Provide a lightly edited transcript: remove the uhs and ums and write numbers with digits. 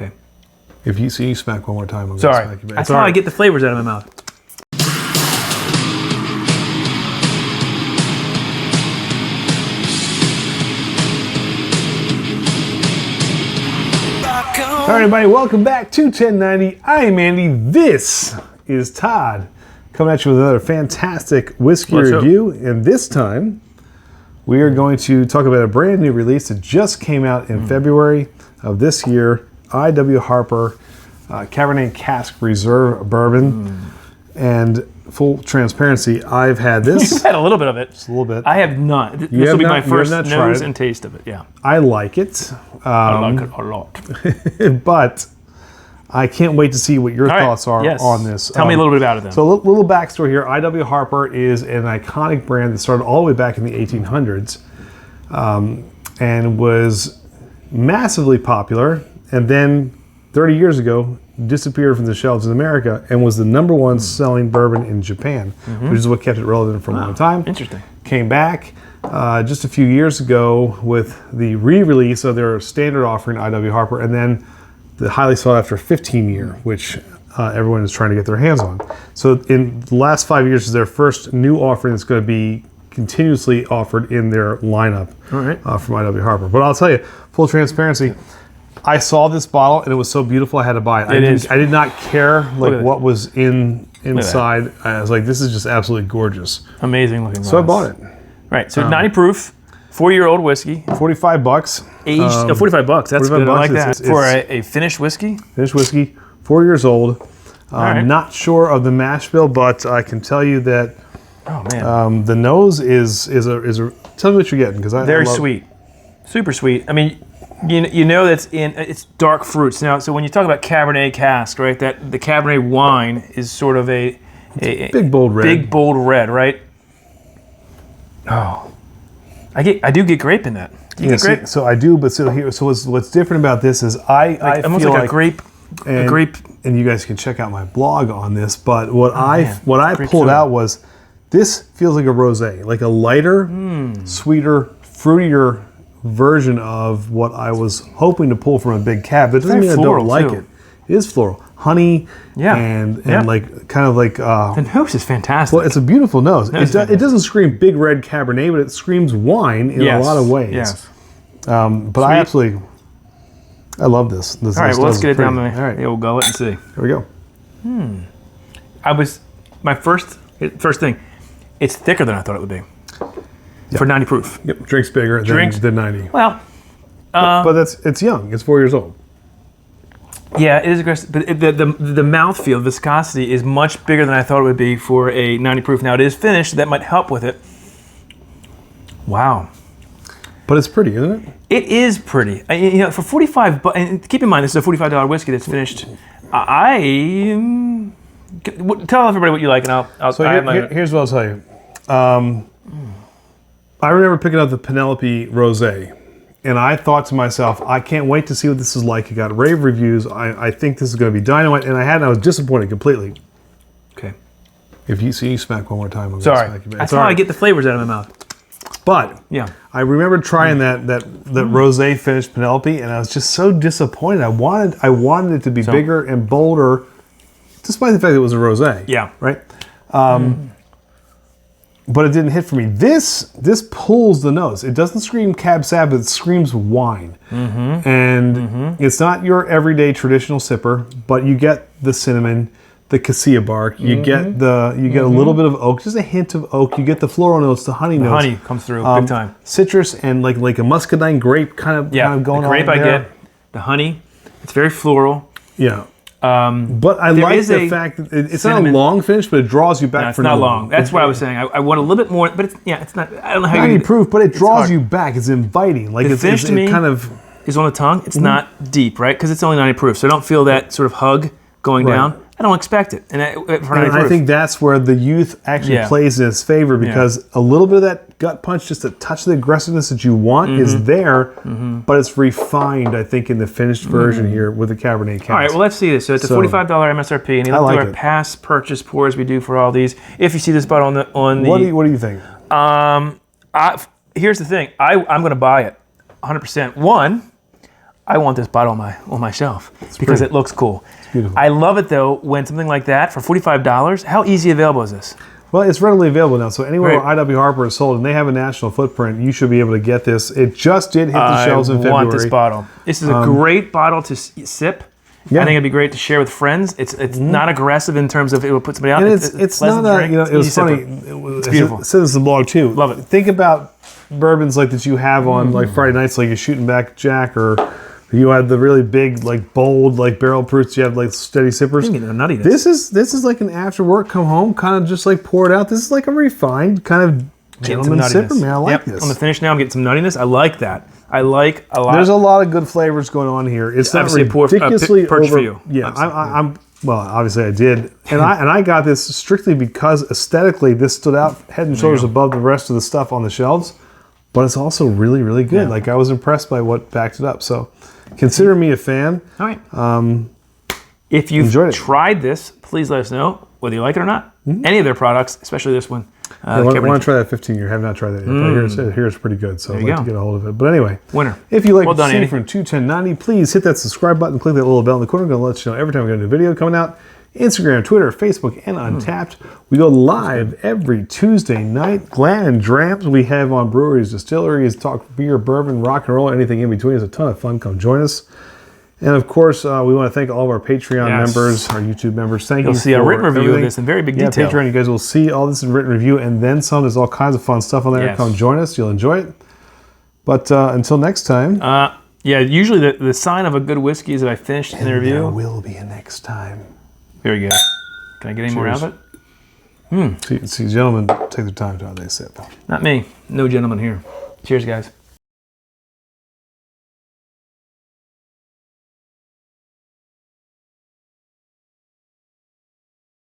Okay. If you see you smack one more time, I'm Sorry. gonna smack you back. That's how I get the flavors out of my mouth. All right, everybody, welcome back to 1090. I am Andy. This is Todd coming at you with another fantastic whiskey review. And this time, we are going to talk about a brand new release that just came out in February of this year. I.W. Harper Cabernet Cask Reserve Bourbon. And full transparency, I've had this. You've had a little bit of it. Just a little bit. I have not. This will be my first nose and taste of it, yeah. I like it. I like it a lot. But I can't wait to see what your thoughts are on this. Tell me a little bit about it then. So a little backstory here. I.W. Harper is an iconic brand that started all the way back in the 1800s and was massively popular, and then 30 years ago disappeared from the shelves in America and was the #1 selling bourbon in Japan, which is what kept it relevant for a long time. Interesting. Came back just a few years ago with the re-release of their standard offering, I.W. Harper, and then the highly sought after 15-year, which everyone is trying to get their hands on. So in the last 5 years is their first new offering that's going to be continuously offered in their lineup from I.W. Harper. But I'll tell you, full transparency, I saw this bottle and it was so beautiful I had to buy it. I did not care like what was inside. I was like, this is just absolutely gorgeous. Amazing looking glass. So I bought it. Right, so 90 proof, 4-year-old whiskey. $45. Aged, 45 bucks, that's 45 good, I like that. For a finished whiskey? Finished whiskey, 4 years old. Not sure of the mash bill, but I can tell you that the nose is a tell me what you're getting. Very sweet, super sweet. I mean, you know it's dark fruits. Now, so when you talk about Cabernet Cask, right, that the Cabernet wine is sort of a big bold red. Big bold red, right? Oh, I do get grape in that. Do you get grape? So I do, but so what's different about this is I almost feel like a grape. And you guys can check out my blog on this. But what I pulled out was this feels like a rosé, like a lighter, sweeter, fruitier version of what I was hoping to pull from a big cab. But it doesn't mean I don't like it. It is floral, honey, and like kind of like. The nose is fantastic. Well, it's a beautiful nose. It doesn't scream big red Cabernet, but it screams wine in a lot of ways. Yes. But I love this. All right, well, let's get it down the old gullet and see. Here we go. My first thing, it's thicker than I thought it would be. For 90 proof. Yep, drinks bigger than 90. Well, but it's young. It's 4 years old. Yeah, it is aggressive. But the mouthfeel, viscosity, is much bigger than I thought it would be for a 90 proof. Now, it is finished, so that might help with it. Wow. But it's pretty, isn't it? It is pretty. For 45 bucks, and keep in mind, this is a $45 whiskey that's finished. Tell everybody what you like, and I'll. So here's what I'll tell you. I remember picking up the Penelope Rosé, and I thought to myself, I can't wait to see what this is like. It got rave reviews. I think this is going to be dynamite, and I was disappointed completely. Okay. If you see you smack one more time, I'm going to smack you back. That's how I get the flavors out of my mouth. But I remember trying that Rosé finished Penelope, and I was just so disappointed. I wanted it to be bigger and bolder, despite the fact that it was a Rosé. Yeah. Right. But it didn't hit for me. This pulls the nose. It doesn't scream Cab Sav, but it screams wine. And it's not your everyday traditional sipper, but you get the cinnamon, the cassia bark. You get a little bit of oak, just a hint of oak. You get the floral notes, the honey notes. Honey comes through big time. Citrus and like a muscadine grape kind of going on. The grape I get, the honey. It's very floral. Yeah. But I like the fact that it's not a long finish, but it draws you back. No, it's not long. That's what I was saying. I want a little bit more, but it's not. I don't know how 90 proof, but it draws you back. It's inviting. Like the finish to me kind of is on the tongue. It's not deep, right? Because it's only 90 proof, so I don't feel that sort of hug going down. I don't expect it. And I think that's where the youth actually plays in its favor, because a little bit of that gut punch, just a touch of the aggressiveness that you want is there, but it's refined, I think, in the finished version here with the Cabernet Cask. All right, well, let's see this. So it's a $45 MSRP, and you look at our past purchase pours we do for all these. If you see this bottle on the... What do you think? Here's the thing. I'm going to buy it 100%. One, I want this bottle on my shelf because pretty. it looks cool. It's beautiful. I love it though when something like that for $45. How easy available is this? Well, it's readily available now. So anywhere Great. where IW Harper is sold and they have a national footprint, you should be able to get this. It just did hit the shelves in February. I want this bottle. This is a great bottle to sip. Yeah. I think it'd be great to share with friends. It's not aggressive in terms of it will put somebody out. And it's not pleasant to drink. it was Easy funny. sipper. It's beautiful. It says in the blog too. Love it. Think about bourbons like that you have on like Friday nights, like you're shooting back Jack, or you had the really big, like bold, like barrel proofs. You have like steady sippers. You can get a nuttiness. This is like an after work, come home, kind of just like pour it out. This is like a refined kind of gentleman sipper, man. I like this. On the finish now, I'm getting some nuttiness. I like that. I like a lot. There's a lot of good flavors going on here. It's not Obviously, ridiculously purchase over. for you. Yeah, I'm. Well, obviously I did, and I got this strictly because aesthetically this stood out head and shoulders above the rest of the stuff on the shelves. But it's also really, really good. Yeah. Like I was impressed by what backed it up. So consider me a fan. All right. If you've enjoyed it. tried this, please let us know whether you like it or not. Any of their products, especially this one. I want to try that 15-year. Have not tried that yet. But I hear it's pretty good, so I'd like to get a hold of it. But anyway, Winner. If you like Well what done, you see Andy. from 21090, please hit that subscribe button, click that little bell in the corner. I'm going to let you know every time we got a new video coming out. Instagram, Twitter, Facebook, and Untappd. We go live every Tuesday night. Glenn and Dramps we have on breweries, distilleries, talk beer, bourbon, rock and roll, anything in between. It's a ton of fun. Come join us. And of course, we want to thank all of our Patreon members, our YouTube members. Thank you. You'll see a written review of this in very big detail. Patreon, you guys will see all this in written review and then some. There's all kinds of fun stuff on there. Yes. Come join us. You'll enjoy it. But until next time. Yeah, usually the sign of a good whiskey is that I finished in the review. There will be a next time. Very good. Can I get any more out of it? See, gentlemen, take the time to how they sip. Not me. No gentleman here. Cheers, guys.